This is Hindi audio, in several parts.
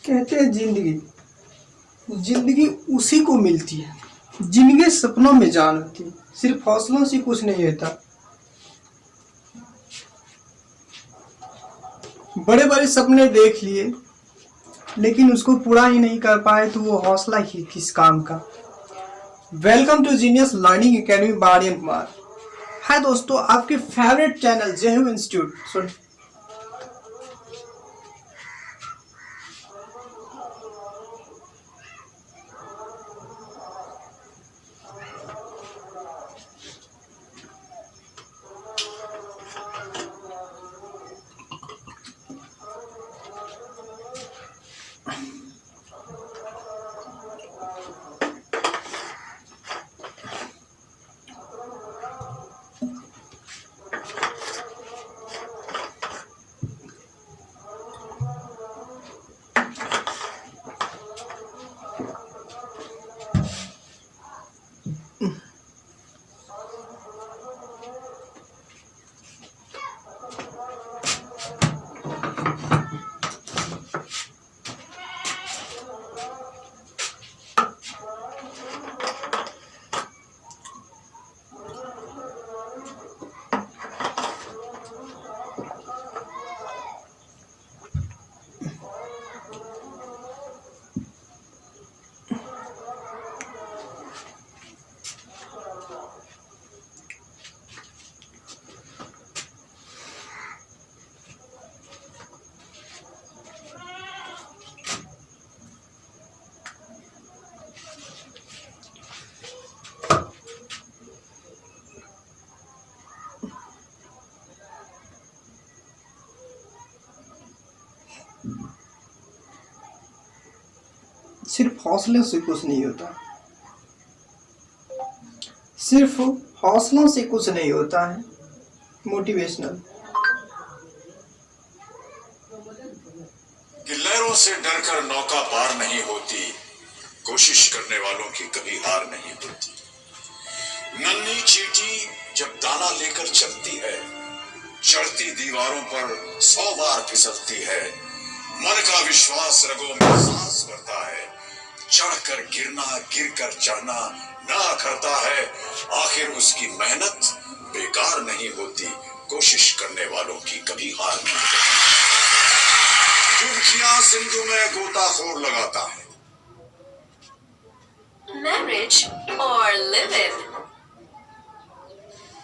कहते हैं जिंदगी जिंदगी उसी को मिलती है जिनके सपनों में जान होती है। सिर्फ हौसलों से कुछ नहीं होता। बड़े बड़े सपने देख लिए लेकिन उसको पूरा ही नहीं कर पाए तो वो हौसला ही किस काम का। Welcome to genius learning academy by Aryan Kumar. है दोस्तों, आपके फेवरेट चैनल जेहू इंस्टीट्यूट। सिर्फ हौसले से कुछ नहीं होता। सिर्फ हौसलों से कुछ नहीं होता है। मोटिवेशनल। कि लहरों से डरकर नौका पार नहीं होती, कोशिश करने वालों की कभी हार नहीं होती। नन्ही चींटी जब दाना लेकर चलती है, चढ़ती दीवारों पर 100 बार फिसलती है। मन का विश्वास रगों में सांस भरता है, चढ़कर गिरना गिरकर चढ़ना ना करता है। आखिर उसकी मेहनत बेकार नहीं होती, कोशिश करने वालों की कभी हार नहीं होती। डुबकियां सिंधु में गोताखोर लगाता है। Marriage or live in?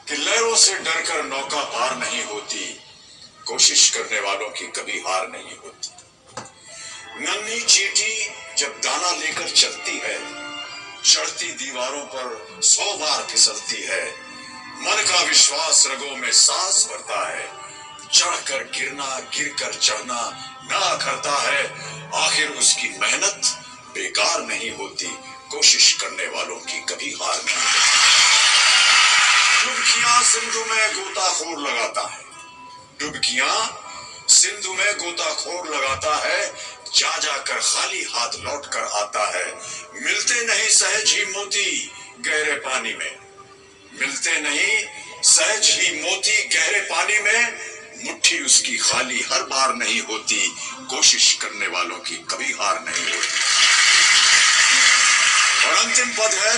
कि लहरों से डरकर नौका पार नहीं होती, कोशिश करने वालों की कभी हार नहीं होती। नन्ही चींटी जब दाना लेकर चलती है, चढ़ती दीवारों पर 100 बार फिसलती है। मन का विश्वास रगों में सांस भरता है, चढ़कर गिरना गिरकर चढ़ना ना करता है। आखिर उसकी मेहनत बेकार नहीं होती, कोशिश करने वालों की कभी हार नहीं होती। डुबकियां सिंधु में गोताखोर लगाता है। डुबकियां सिंधु में गोताखोर लगाता है, जा जाकर खाली हाथ लौट कर आता है। मिलते नहीं सहज ही मोती गहरे पानी में, मिलते नहीं सहज ही मोती गहरे पानी में। मुट्ठी उसकी खाली हर बार नहीं होती, कोशिश करने वालों की कभी हार नहीं होती। और अंतिम पद है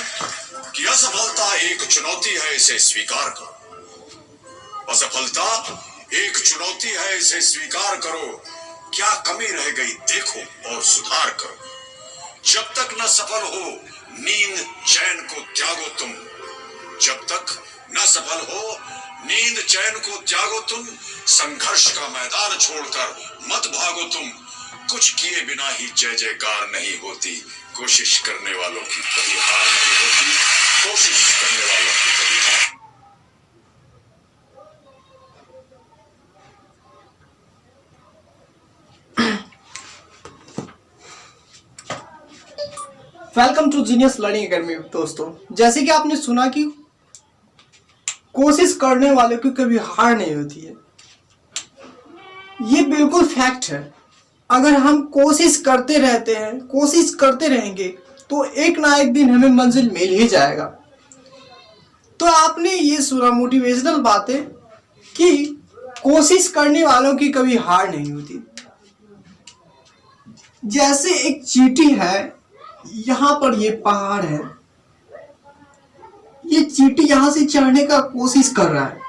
कि असफलता एक चुनौती है, इसे स्वीकार करो। असफलता एक चुनौती है, इसे स्वीकार करो। क्या कमी रह गई देखो और सुधार करो। जब तक न सफल हो नींद चैन को त्यागो तुम, जब तक न सफल हो नींद चैन को त्यागो तुम। संघर्ष का मैदान छोड़कर मत भागो तुम। कुछ किए बिना ही जय जयकार नहीं होती, कोशिश करने वालों की कभी हार नहीं होती। कोशिश करने वालों की कभी हार। Welcome to genius learning academy. दोस्तों, जैसे कि आपने सुना कि कोशिश करने वालों की कभी हार नहीं होती है, ये बिल्कुल फैक्ट है। अगर हम कोशिश करते रहते हैं, कोशिश करते रहेंगे तो एक ना एक दिन हमें मंजिल मिल ही जाएगा। तो आपने ये सुना मोटिवेशनल बातें कि कोशिश करने वालों की कभी हार नहीं होती। जैसे एक चींटी है, यहाँ पर ये पहाड़ है, ये चींटी यहां से चढ़ने का कोशिश कर रहा है,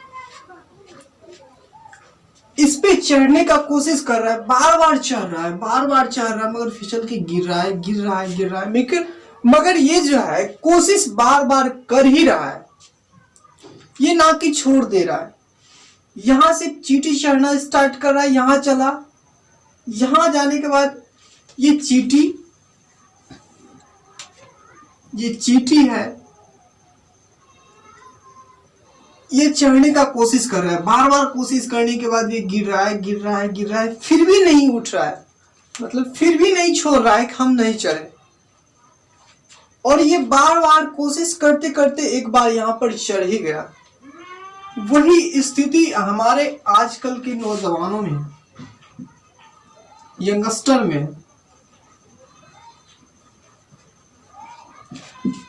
इस पे चढ़ने का कोशिश कर रहा है, बार बार चढ़ रहा है, बार बार चढ़ रहा है, मगर फिसल के गिर रहा है, गिर रहा है, गिर रहा है। मगर ये जो है कोशिश बार बार कर ही रहा है, ये ना कि छोड़ दे रहा है। यहां से चींटी चढ़ना स्टार्ट कर रहा है, यहां चला, यहां जाने के बाद ये चींटी है, ये चढ़ने का कोशिश कर रहा है, बार बार कोशिश करने के बाद ये गिर रहा है, गिर रहा है, गिर रहा है, फिर भी नहीं उठ रहा है, मतलब फिर भी नहीं छोड़ रहा है कि हम नहीं चढ़े। और ये बार बार कोशिश करते करते एक बार यहां पर चढ़ ही गया। वही स्थिति हमारे आजकल के नौजवानों में, यंगस्टर में।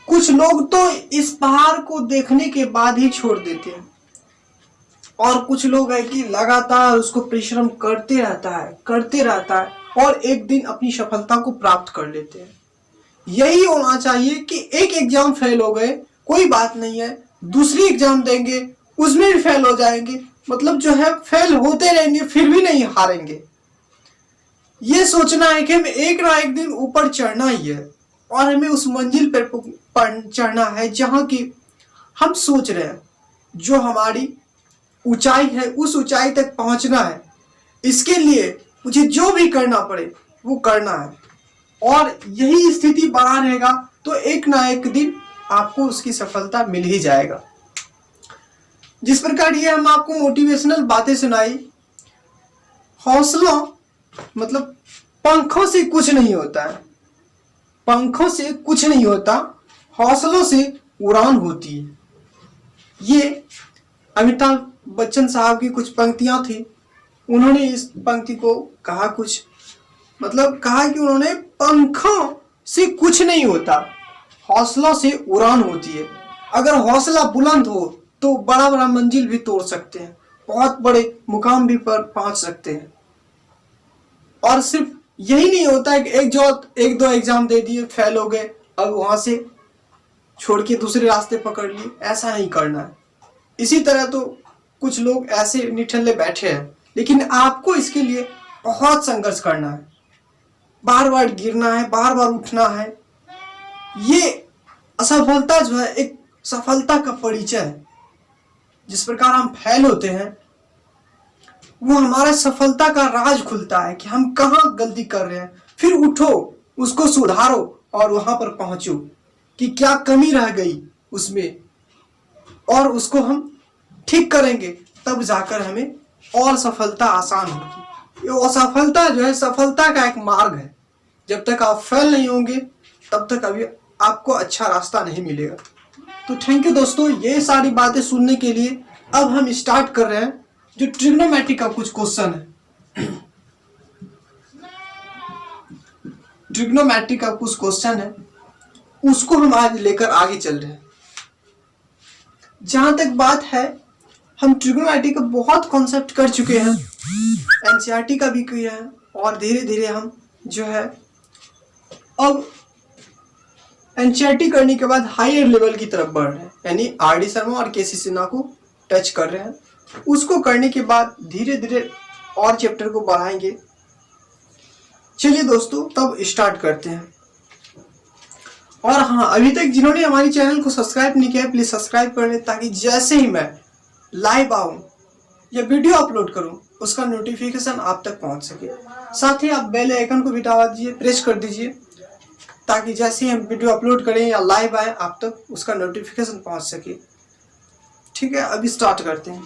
कुछ लोग तो इस पहाड़ को देखने के बाद ही छोड़ देते हैं, और कुछ लोग है कि लगातार उसको परिश्रम करते रहता है और एक दिन अपनी सफलता को प्राप्त कर लेते हैं। यही होना चाहिए कि एक एग्जाम फेल हो गए, कोई बात नहीं है, दूसरी एग्जाम देंगे, उसमें भी फेल हो जाएंगे, मतलब जो है फेल होते रहेंगे, फिर भी नहीं हारेंगे। ये सोचना है कि हमें एक ना एक दिन ऊपर चढ़ना ही है, और हमें उस मंजिल पर चढ़ना है जहां की हम सोच रहे हैं, जो हमारी ऊंचाई है, उस ऊंचाई तक पहुंचना है। इसके लिए मुझे जो भी करना पड़े वो करना है, और यही स्थिति बना रहेगा तो एक ना एक दिन आपको उसकी सफलता मिल ही जाएगा। जिस प्रकार ये हम आपको मोटिवेशनल बातें सुनाई, हौसला मतलब पंखों से कुछ नहीं होता है, पंखों से कुछ नहीं होता, हौसलों से उड़ान होती है। ये अमिताभ बच्चन साहब की कुछ पंक्तियां थी, उन्होंने इस पंक्ति को कहा कुछ, मतलब कहा कि उन्होंने पंखों से कुछ नहीं होता, हौसलों से उड़ान होती है। अगर हौसला बुलंद हो तो बड़ा बड़ा मंजिल भी तोड़ सकते हैं, बहुत बड़े मुकाम भी पर पहुंच सकते हैं। और सिर्फ यही नहीं होता है कि एक दो एग्जाम दे दिए, फेल हो गए, अब वहां से छोड़ के दूसरे रास्ते पकड़ लिए, ऐसा नहीं करना है। इसी तरह तो कुछ लोग ऐसे निठल्ले बैठे हैं, लेकिन आपको इसके लिए बहुत संघर्ष करना है, बार बार गिरना है, बार बार उठना है। ये असफलता जो है एक सफलता का परिचय है। जिस प्रकार हम फेल होते हैं, वो हमारा सफलता का राज खुलता है कि हम कहाँ गलती कर रहे हैं, फिर उठो, उसको सुधारो और वहां पर पहुंचो कि क्या कमी रह गई उसमें, और उसको हम ठीक करेंगे, तब जाकर हमें और सफलता आसान होगी। ये असफलता जो है सफलता का एक मार्ग है। जब तक आप फेल नहीं होंगे तब तक अभी आपको अच्छा रास्ता नहीं मिलेगा। तो थैंक यू दोस्तों, ये सारी बातें सुनने के लिए। अब हम स्टार्ट कर रहे हैं जो ट्रिग्नोमेट्री का कुछ क्वेश्चन है। ट्रिग्नोमेट्री का कुछ क्वेश्चन है, उसको हम आज लेकर आगे चल रहे हैं। जहां तक बात है, हम ट्रिग्नोमेट्री का बहुत कॉन्सेप्ट कर चुके हैं, एनसीईआरटी का भी किया है, और धीरे धीरे हम जो है अब एनसीईआरटी करने के बाद हायर लेवल की तरफ बढ़ रहे हैं, यानी आरडी शर्मा और केसी सिन्हा को टच कर रहे हैं। उसको करने के बाद धीरे धीरे और चैप्टर को बढ़ाएंगे। चलिए दोस्तों, तब स्टार्ट करते हैं। और हाँ, अभी तक जिन्होंने हमारे चैनल को सब्सक्राइब नहीं किया है, प्लीज सब्सक्राइब कर लें, ताकि जैसे ही मैं लाइव आऊं या वीडियो अपलोड करूं उसका नोटिफिकेशन आप तक पहुंच सके। साथ ही आप बेल आइकन को भी दबा दीजिए, प्रेस कर दीजिए, ताकि जैसे ही हम वीडियो अपलोड करें या लाइव आए आप तक उसका नोटिफिकेशन पहुंच सके। ठीक है, अभी स्टार्ट करते हैं।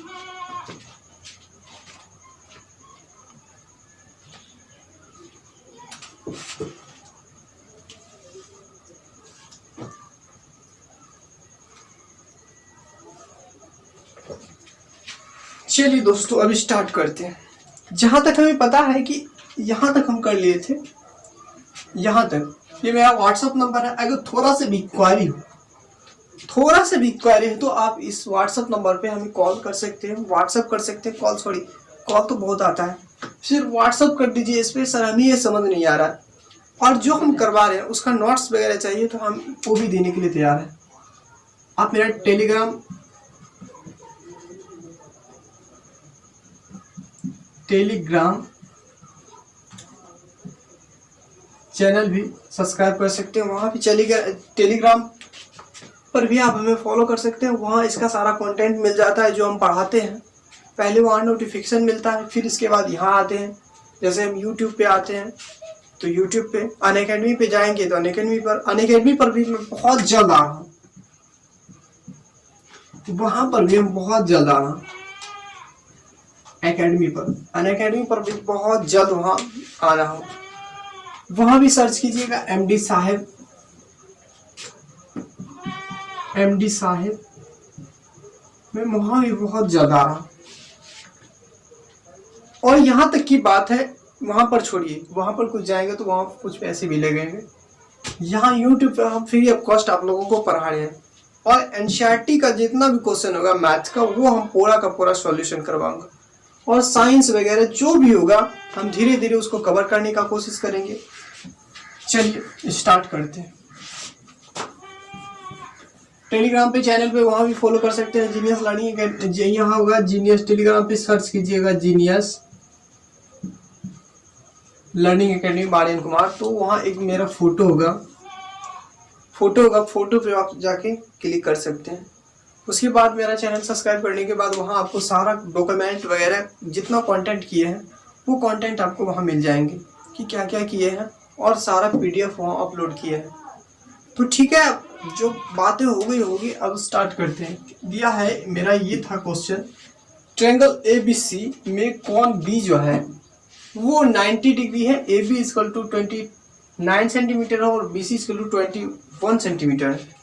चलिए दोस्तों, अभी स्टार्ट करते हैं। जहां तक हमें पता है कि यहां तक हम कर लिए थे, यहां तक ये मेरा व्हाट्सएप नंबर है। अगर थोड़ा सा भी क्वेरी हो तो आप इस व्हाट्सएप नंबर पे हमें कॉल कर सकते हैं, व्हाट्सएप कर सकते हैं। कॉल तो बहुत आता है, सिर्फ व्हाट्सएप कर दीजिए इस पे, सर हमें ये समझ नहीं आ रहा और जो हम करवा रहे हैं उसका नोट्स वगैरह चाहिए तो हम वो भी देने के लिए तैयार हैं। आप मेरा टेलीग्राम चैनल भी सब्सक्राइब कर सकते हैं, वहाँ भी चलेगा। टेलीग्राम पर भी आप हमें फॉलो कर सकते हैं, वहाँ इसका सारा कंटेंट मिल जाता है जो हम पढ़ाते हैं। पहले वहाँ नोटिफिकेशन मिलता है, फिर इसके बाद यहाँ आते हैं। जैसे हम यूट्यूब पे आते हैं तो यूट्यूब पे अनअकैडमी पे जाएंगे तो अनअकैडमी पर भी मैं बहुत जल्द आ रहा हूँ, वहाँ पर भी हम बहुत जल्द आ रहा हूँ। अनअकैडमी पर भी बहुत जल्द वहाँ आ रहा हूँ। वहाँ भी सर्च कीजिएगा MD साहिब, मैं वहाँ भी बहुत जल्द आ रहा हूँ। और यहाँ तक की बात है, वहाँ पर छोड़िए, वहाँ पर कुछ जाएंगे तो वहाँ कुछ पैसे भी लगेंगे। यहाँ YouTube पे हम फ्री ऑफ कॉस्ट आप लोगों को पढ़ा रहे हैं, और NCERT का जितना भी क्वेश्चन होगा मैथ्स का, वो हम पूरा का पूरा सॉल्यूशन करवाऊंगा। और साइंस वगैरह जो भी होगा हम धीरे धीरे उसको कवर करने का कोशिश करेंगे। चलिए स्टार्ट करते हैं। टेलीग्राम पे चैनल पे वहाँ भी फॉलो कर सकते हैं, जीनियस लर्निंग। यहाँ होगा जीनियस, टेलीग्राम पे सर्च कीजिएगा genius learning academy Aryan Kumar, तो वहाँ एक मेरा फोटो होगा, फोटो पे आप जाके क्लिक कर सकते हैं। उसके बाद मेरा चैनल सब्सक्राइब करने के बाद वहाँ आपको सारा डॉक्यूमेंट वगैरह जितना कंटेंट किए हैं वो कंटेंट आपको वहाँ मिल जाएंगे कि क्या क्या किए हैं, और सारा PDF वहाँ अपलोड किया है। तो ठीक है, जो बातें होगी अब स्टार्ट करते हैं। दिया है मेरा ये था क्वेश्चन, ट्रायंगल ABC में कौन B जो है वो 90 डिग्री है, AB इक्वल टू 29 सेंटीमीटर है और BC इक्वल टू 21 सेंटीमीटर है।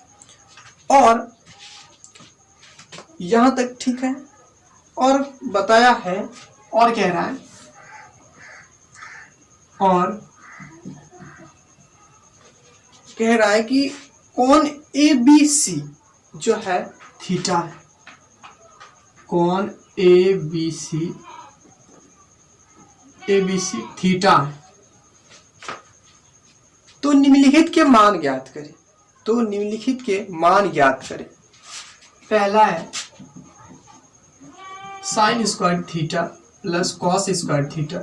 और यहाँ तक ठीक है, और बताया है, और कह रहा है, और कह रहा है कि कौन ABC जो है थीटा है, कौन ABC थीटा है। तो निम्नलिखित के मान ज्ञात करें। पहला है sine square theta plus cos square theta,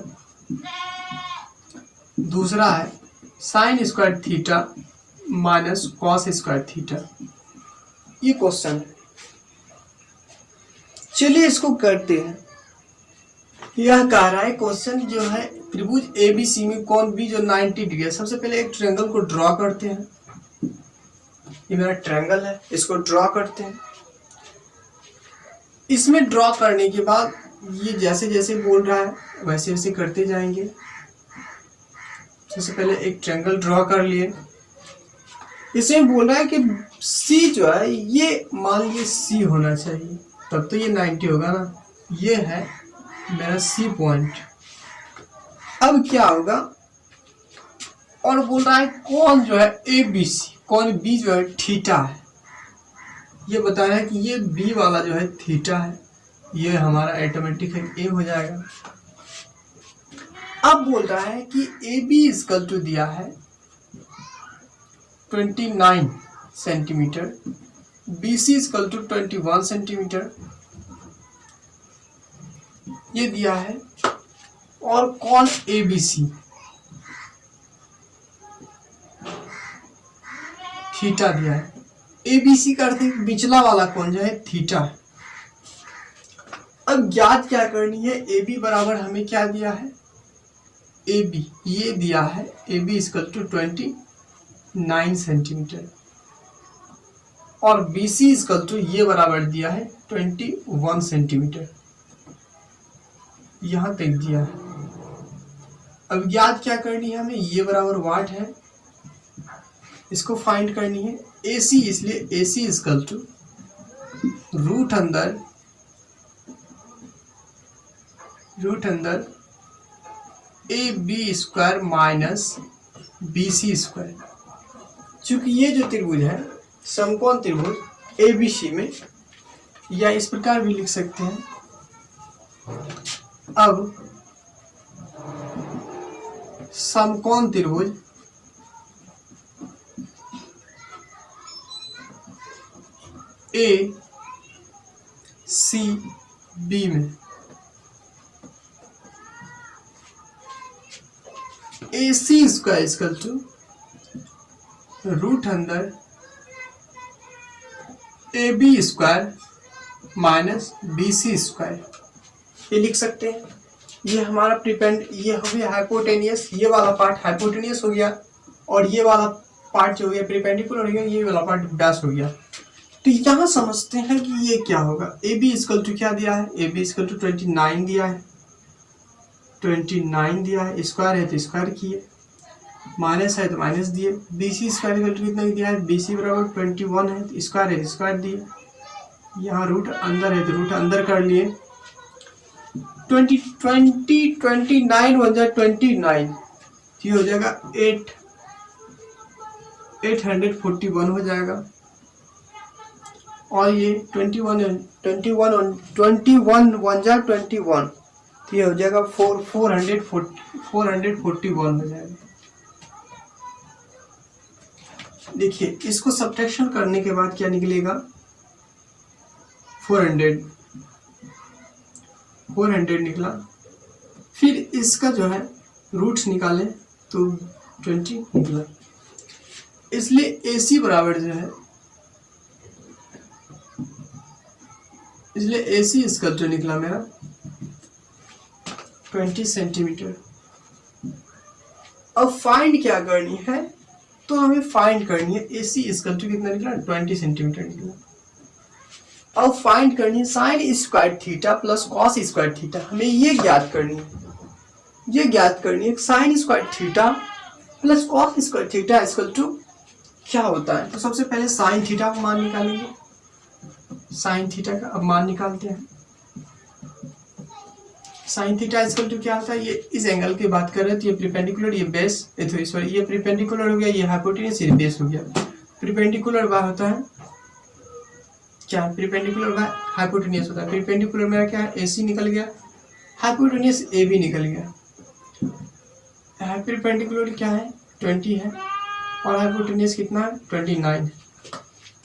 दूसरा है sine square theta minus cos square theta. ये क्वेश्चन है, चलिए इसको करते हैं। यह कह रहा है क्वेश्चन जो है, त्रिभुज ABC में कौन B जो 90 डिग्री है। सबसे पहले एक ट्रायंगल को ड्रॉ करते हैं। ये मेरा ट्रायंगल है, इसको ड्रॉ करते हैं। इसमें ड्रॉ करने के बाद ये जैसे जैसे बोल रहा है वैसे वैसे करते जाएंगे। सबसे पहले एक ट्रायंगल ड्रॉ कर लिए। इसमें बोल रहा है कि C जो है ये मान लीजिए C होना चाहिए, तब तो ये 90 होगा ना। ये है मेरा C पॉइंट। अब क्या होगा, और बोल रहा है कौन जो है ABC, कौन B जो है थीटा है। ये बताया है कि ये B वाला जो है थीटा है, ये हमारा ऑटोमेटिक है A हो जाएगा। अब बोल रहा है कि AB इक्वल टू दिया है 29 centimetre, BC equal to 21 centimetre, ये दिया है। और कौन ABC थीटा दिया है। ABC का अर्थ है पिछला वाला कौन जो है थीटा है। अब ज्ञात क्या करनी है, AB बराबर हमें क्या दिया है, AB ये दिया है, AB इक्वल टू 29 सेंटीमीटर, और BC इक्वल टू ये बराबर दिया है 21 सेंटीमीटर। यहाँ तक दिया है। अब ज्ञात क्या करनी है हमें, ये बराबर वाट है, इसको फाइंड करनी है। AC, इसलिए AC इक्वल टू रूट अंदर AB square minus BC square. चूंकि ये जो त्रिभुज है समकोण त्रिभुज ABC में, या इस प्रकार भी लिख सकते हैं। अब समकोण त्रिभुज ए सी बी में A C square equal to root अंदर A B square minus B C square, ये लिख सकते हैं। ये हमारा ये हो गया हाइपोटेनियस, ये वाला पार्ट हाइपोटेनियस हो गया और ये वाला पार्ट जो हो गया परपेंडिकुलर हो गया, ये वाला पार्ट व्यास हो गया। तो यहाँ समझते हैं कि ये क्या होगा। ए बी इक्वल टू क्या दिया है, ए बी इक्वल टू 29 दिया है, 29 दिया है, स्क्वायर है तो स्क्वायर किए, माइनस है तो माइनस दिए, B C square equal to कितना दिया है, बी सी बराबर 21 है तो स्क्वायर है तो स्क्वायर दिए, यहाँ रूट अंदर है तो रूट अंदर कर लिए, 29 हो जाए 29, ये हो जाएगा 841 हो जाएगा, और ये 21 वन जा 21, तो ये हो जाएगा 441 हो जाएगा। देखिए इसको सब्ट्रैक्शन करने के बाद क्या निकलेगा, 400 निकला। फिर इसका जो है रूट्स निकालें तो 20 निकला, इसलिए AC बराबर जो है, इसलिए AC स्क्वायर जो निकला मेरा 20 सेंटीमीटर। अब फाइंड क्या करनी है, तो हमें फाइंड करनी है AC स्क्वायर जो कितना निकला, 20 सेंटीमीटर निकला। अब फाइंड करनी है sine square theta plus cos square theta, हमें ये ज्ञात करनी है, ये ज्ञात करनी है sine square theta plus cos square theta equal to क्या होता है। तो सबसे पहले साइन थीटा का मान निकालेंगे, साइन थीटा का अब मान निकालते हैं। साइन थीटा इक्वल टू क्या होता है, ये इस एंगल की बात कर रहे हैं तो ये परपेंडिकुलर, ये बेस, ये परपेंडिकुलर हो गया, ये हाइपोटेन्यूज, ये बेस हो गया। परपेंडिकुलर बाय होता है क्या, परपेंडिकुलर बाय हाइपोटेन्यूज होता है। परपेंडिकुलर मेरा क्या है, AC निकल गया, हाइपोटेन्यूज AB निकल गया। परपेंडिकुलर क्या है 20 है और हाइपोटेन्यूज कितना है 29,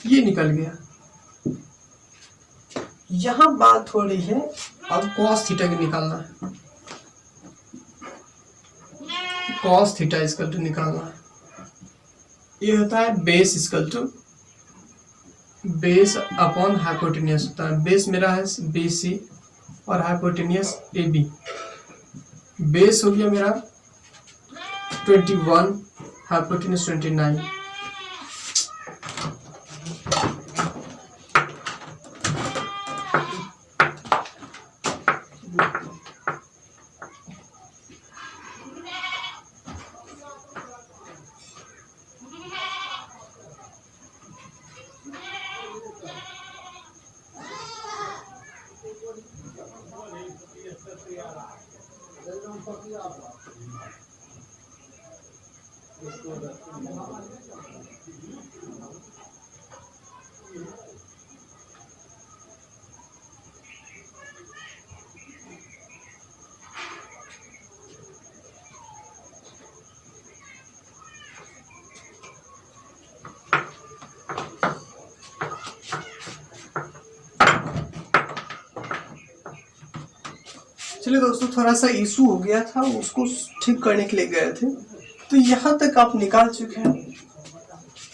ये निकल गया। यहाँ बात हो रही है अब कॉस थीटा की निकालना है, कॉस थीटा इक्वल टू निकालना है। ये होता है base equal to base upon hypotenuse होता है। बेस मेरा है BC और हाइपोटेन्यूज AB। बेस हो गया मेरा 21, हाइपोटेन्यूज 29। चलिए दोस्तों, थोड़ा सा इशू हो गया था, उसको ठीक करने के लिए गए थे। तो यहाँ तक आप निकाल चुके हैं,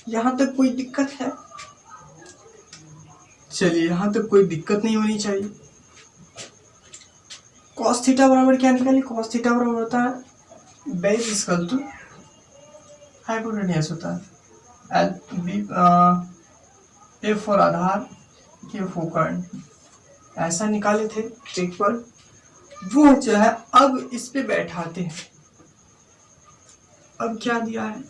यहाँ तक कोई दिक्कत है? चलिए, यहाँ तक कोई दिक्कत नहीं होनी चाहिए। कॉस थीटा बराबर क्या निकाली, कॉस थीटा बराबर होता है बेस इक्वल टू हाइपोटेन्यूज होता है, F फॉर आधार, K फॉर कर्ण, ऐसा निकाले थे ट्रिक पर। वो जो है अब इस पे बैठाते हैं। अब क्या दिया है,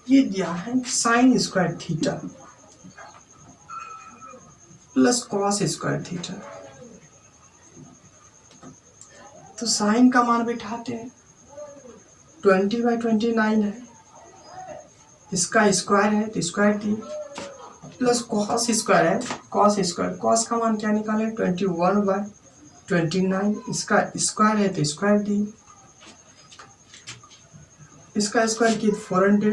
ये दिया है sine square theta plus cos square theta. तो साइन का मान बैठाते हैं, 20/29 है, इसका स्क्वायर है तो स्क्वायर दी, प्लस कॉस स्क्वायर है, कॉस स्क्वायर, कॉस का मान क्या निकाले 21/29, इसका स्क्वायर है तो स्क्वायर दी, इसका स्क्वायर की 400,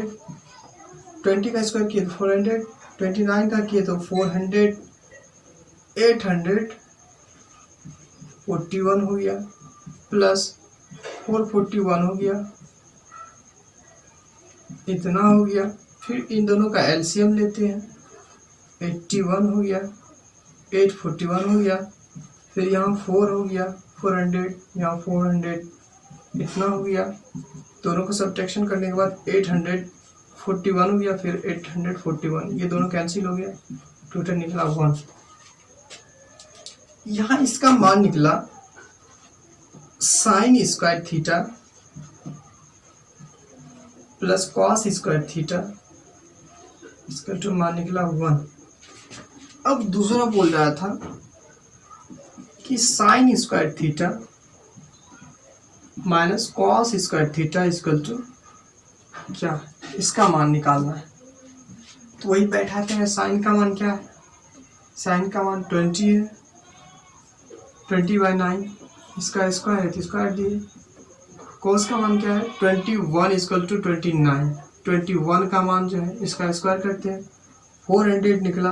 20 का स्क्वायर किए तो 400, 29 का किए तो 400, 841 हो गया प्लस 441 हो गया, इतना हो गया। फिर इन दोनों का एलसीएम लेते हैं, 81 हो गया, 841 हो गया, फिर यहाँ 4 हो गया, 400, यहाँ 400, इतना हो गया। दोनों को सब्ट्रैक्शन करने के बाद 841 हो गया, फिर 841, ये दोनों कैंसिल हो गया, टोटल निकला 1। यहाँ इसका मान निकला sine square theta plus cos square theta, इसका जो मान निकला 1। अब दूसरा बोल रहा था कि sine square theta minus cos square theta equal to क्या, इसका मान निकालना है। तो वही बैठाते हैं। साइन का मान क्या है, साइन का मान 20 है, 20/9, इसका स्क्वायर है तो स्क्वायर दिए। कॉस का मान क्या है, 21 इक्वल टू 29, 21 का मान जो है इसका स्क्वायर करते हैं, 400 निकला,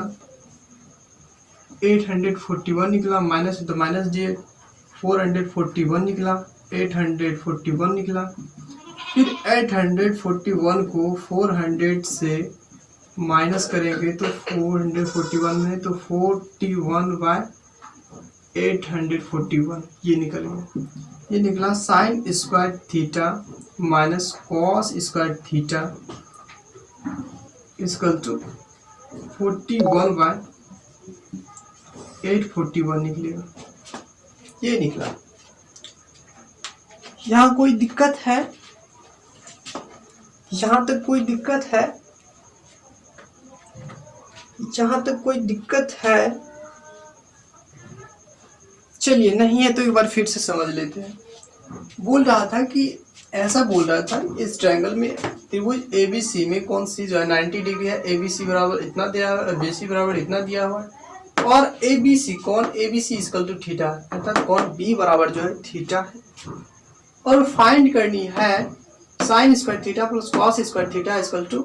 841 निकला, माइनस तो माइनस दिए, 441 निकला, 841 निकला। फिर 841 को 400 से माइनस करेंगे तो 441 में तो 41/841 ये निकल गया। ये निकला sine square theta minus cos square theta equal to 41/841 निकलेगा, ये निकला। यहाँ कोई दिक्कत है, यहाँ तक कोई दिक्कत है, जहाँ तक कोई दिक्कत है? चलिए नहीं है तो एक बार फिर से समझ लेते हैं। बोल रहा था कि ऐसा बोल रहा था, इस ट्रायंगल में त्रिभुज एबीसी में कौन सी जो है 90 डिग्री है, एबीसी बराबर इतना दिया हुआ है, बीसी बराबर इतना दिया हुआ है, और एबीसी कौन, एबीसी इक्वल टू थीटा, अर्थात कौन बी बराबर जो है थीटा है। और फाइंड करनी है sine square theta plus cos square theta equal to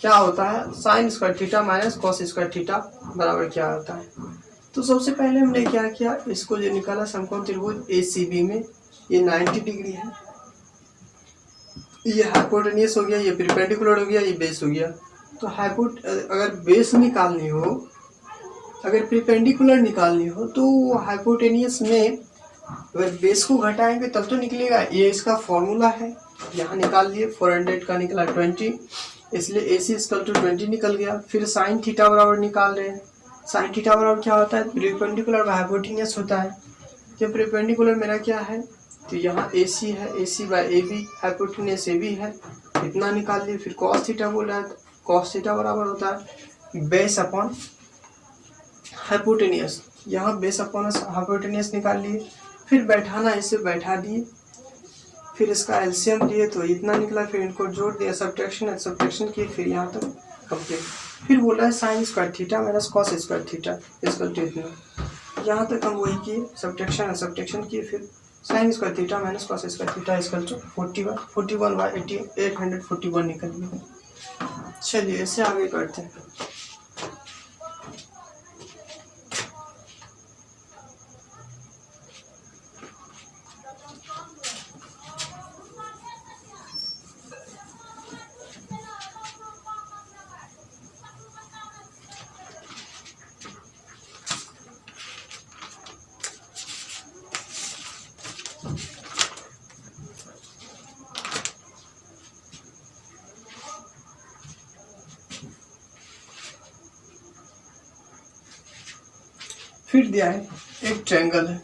क्या होता है, sine square theta minus cos square theta बराबर क्या होता है। तो सबसे पहले हमने क्या किया, इसको जो निकाला समकोण त्रिभुज एसीबी में ये 90 डिग्री है, ये हाइपोटेन्यूस हो गया, ये परपेंडिकुलर हो गया, ये बेस हो गया। तो अगर बेस निकालनी हो, अगर परपेंडिकुलर निकालनी हो तो हाइपोटेन्यूस में अगर बेस को घटाएंगे तब तो निकलेगा। ये इसका फॉर्मूला है, यहाँ निकाल लिए, 400 का निकला 20, इसलिए AC इक्वल टू 20 निकल गया। फिर साइन थीटा बराबर निकाल रहे हैं, साइन थीटा बराबर क्या होता है, परपेंडिकुलर बाय हाइपोटेन्यूस होता है। जब परपेंडिकुलर मेरा क्या है, तो यहाँ AC है, AC/AB, हाइपोटेन्यूस AB है, इतना निकाल लिए। फिर कॉस थीटा बोल रहा है, कॉस थीटा बराबर होता है बेस अपॉन हाइपोटेन्यूस, यहाँ बेस अपॉन हाइपोटेन्यूस निकाल लिए। फिर बैठाना इसे बैठा दिए, फिर इसका एलसीएम लिए तो इतना निकला, फिर इनको जोड़ दिया, सब्ट्रैक्शन किए, फिर यहाँ तक कंप्लीट। फिर बोला है sine square theta minus cos square theta equal to इतना, यहाँ तक हम वही किए, सब्ट्रैक्शन किए, फिर sine square theta minus cos square theta equal to 41/841 निकल गया। चलिए इसे आगे करते हैं। फिर दिया है एक ट्रायंगल है,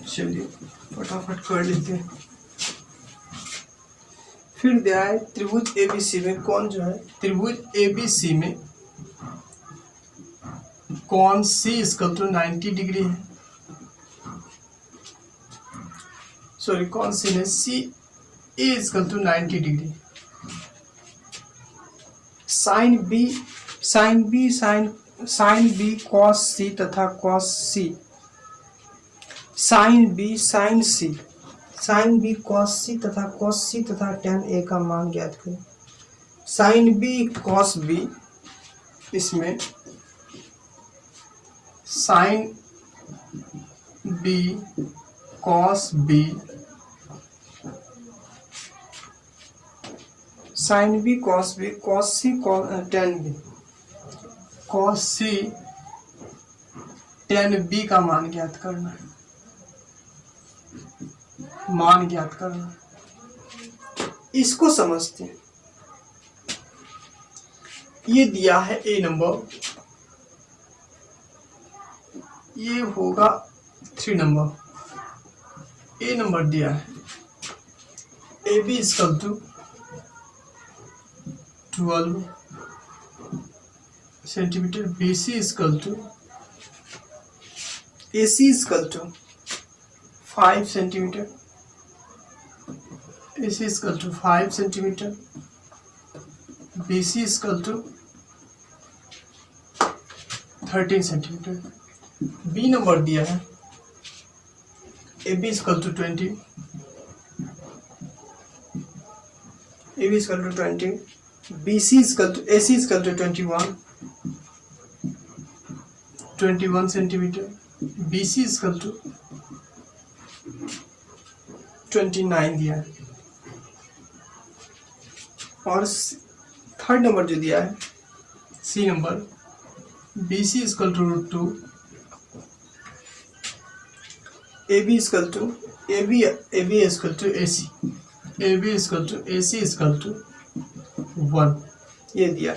चलिए फटाफट कर लेते हैं। फिर दिया है त्रिभुज एबीसी में कौन जो है, त्रिभुज एबीसी में कौन सी इक्वल टू 90 डिग्री है, सॉरी कौन सी ने, C A equal to 90 degree, sine B cos C तथा cos C sine B sine C, sine B cos C तथा कॉस सी तथा tan ए का मान ज्ञात करें। साइन बी कॉस बी, इसमें sine B cos B, sine B cos B, cos C tan B, cos C tan B का मान ज्ञात करना है, मान ज्ञात करना। इसको समझते हैं। ये दिया है ए नंबर, ये होगा 3 नंबर। ए नंबर दिया है A B equal to 12 centimetre, B C equal to, A C equal to 5 centimetre, A C equal to 5 centimetre, B C equal to 13 centimetre. B number दिया है A B equal to 20, A B equal to 20, B C equal to, A C equal to 21 centimetre, B C equal to 29 दिया है। और थर्ड नंबर जो दिया है सी number, B C equal to √2, A B equal to, A B equal to A C, A B equal to A C equal to 1, ये दिया।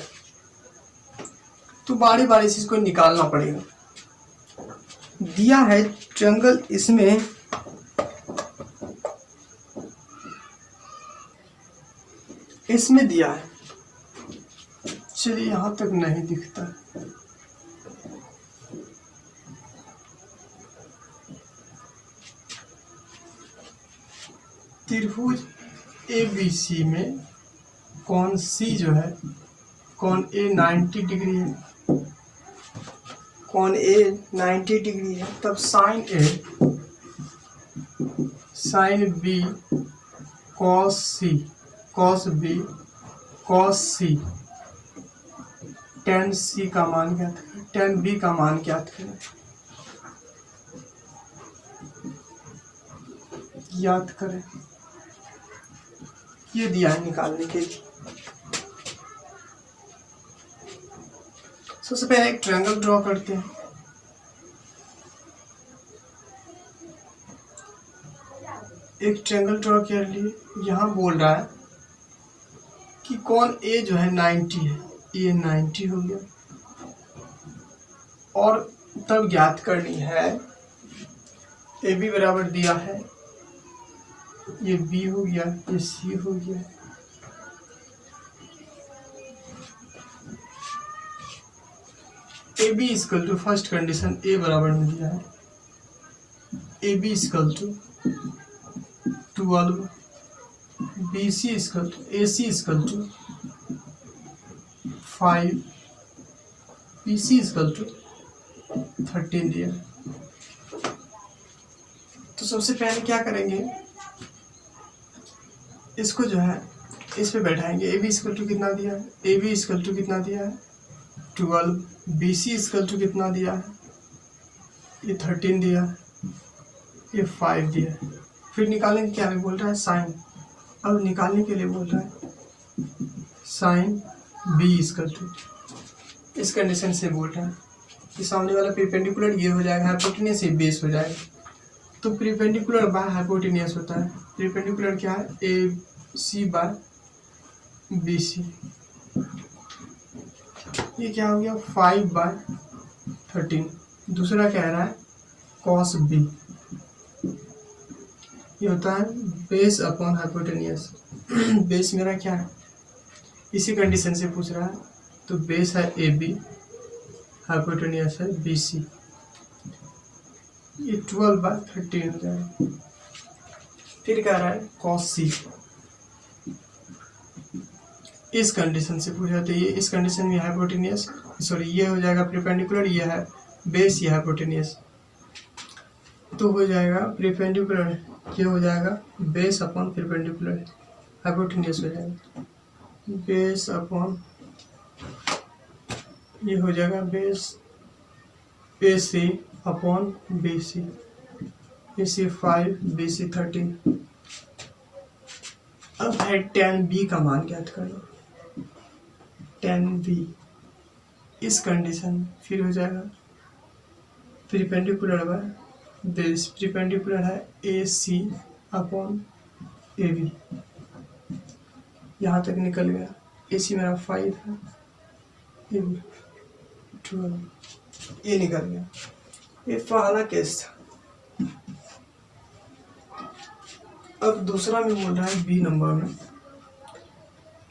तो बारी बारी से इसको निकालना पड़ेगा। दिया है ट्रायंगल, इसमें दिया है, चलिए यहां तक नहीं दिखता। त्रिभुज ए बी सी में कौन सी जो है, कौन ए 90 डिग्री है, कौन ए 90 डिग्री है, तब साइन ए साइन बी कॉस सी, cos B cos C, tan सी का मान ज्ञात करें, tan बी का मान ज्ञात करें, याद करें। ये दिया है निकालने के लिए। सबसे पहले एक ट्रायंगल ड्रॉ करते हैं। एक ट्रायंगल ड्रॉ कर लिए। यहाँ बोल रहा है कि कौन ए जो है 90 है, ये 90 हो गया। और तब ज्ञात करनी है, ए बी बराबर दिया है, ये बी हो गया, ये सी हो गया, A B equal to, first condition A बराबर में दिया है, A B equal to 12, B C equal to, A C equal to 5, B C equal to 13 दिया। तो सबसे पहले क्या करेंगे, इसको जो है इस पे बैठाएंगे। ए बी इक्वल टू कितना दिया है, ए बी इक्वल टू कितना दिया है 12, बी सी इक्वल टू कितना दिया है, ये 13 दिया है, ये 5 दिया है। फिर निकालने के क्या बोल रहा है, साइन। अब निकालने के लिए बोल रहा है साइन बी इक्वल टू, इस कंडीशन से बोल रहा है कि सामने वाला परपेंडिकुलर ये हो जाएगा, हाइपोटेनियस ये बेस हो जाएगा। तो परपेंडिकुलर बाय हाइपोटेनियस होता है। परपेंडिकुलर क्या है, ए सी बाय बी सी। ये क्या हो गया 5 बाय 13। दूसरा कह रहा है कॉस बी, ये होता है बेस अपॉन हाइपोटेनियस। बेस मेरा क्या है, इसी कंडीशन से पूछ रहा है, तो बेस है ए बी, हाइपोटेनियस है बी सी, ये 12 बाय 13 हो जाएगा। फिर कह रहा है कॉस सी, इस कंडीशन से पूछा, तो ये इस कंडीशन में हाइपोटेनियस, सॉरी ये हो जाएगा परपेंडिकुलर, ये है बेस, ये हाइपोटेनियस। तो हो जाएगा परपेंडिकुलर, ये हो जाएगा बेस अपॉन परपेंडिकुलर, हाइपोटेन्यूज हो जाएगा बेस अपॉन, ये हो जाएगा base A C upon B C, A C 5 B सी 13। अब है tan b का मान ज्ञात कर लो, tan b इस कंडीशन में फिर हो जाएगा परपेंडिकुलर बाय बेस, परपेंडिकुलर है ए सी अपॉन ए बी, यहाँ तक निकल गया, ए सी मेरा 5 है, ए बी 12, ये निकल गया। ये पहला केस था। अब दूसरा में बोल रहा है बी नंबर में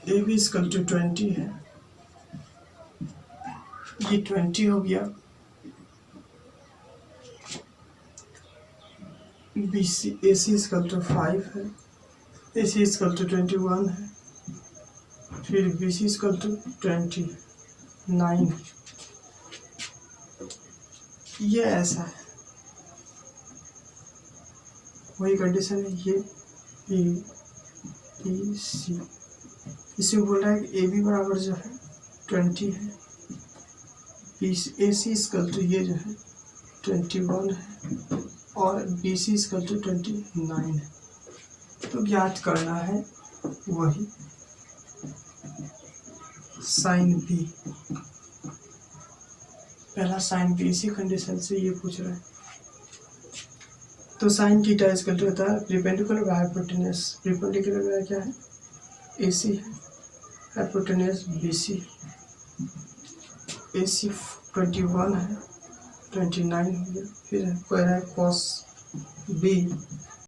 ए बी इक्वल टू 20 है, ये 20 हो गया, B C A C equal to 5 है, ए सी इक्वल टू 21 है, फिर बी सी इक्वल टू 29 है। ये ऐसा है, वही कंडीशन है, ये ए बी सी, इसमें बोल रहा है कि ए बी बराबर जो है 20 है, ए सी इक्वल टू ये जो है 21 है, और बी सी इक्वल टू 29 है। तो ज्ञात करना है वही साइन बी, पहला साइन बी, इसी कंडीशन से ये पूछ रहा है। तो साइन थीटा इक्वल टू होता है perpendicular by hypotenuse, perpendicular by क्या है ए सी है, हाइपोटेन्यूज बी सी, ए सी 21 है, 29 हो गया, फिर कह रहा है कॉस बी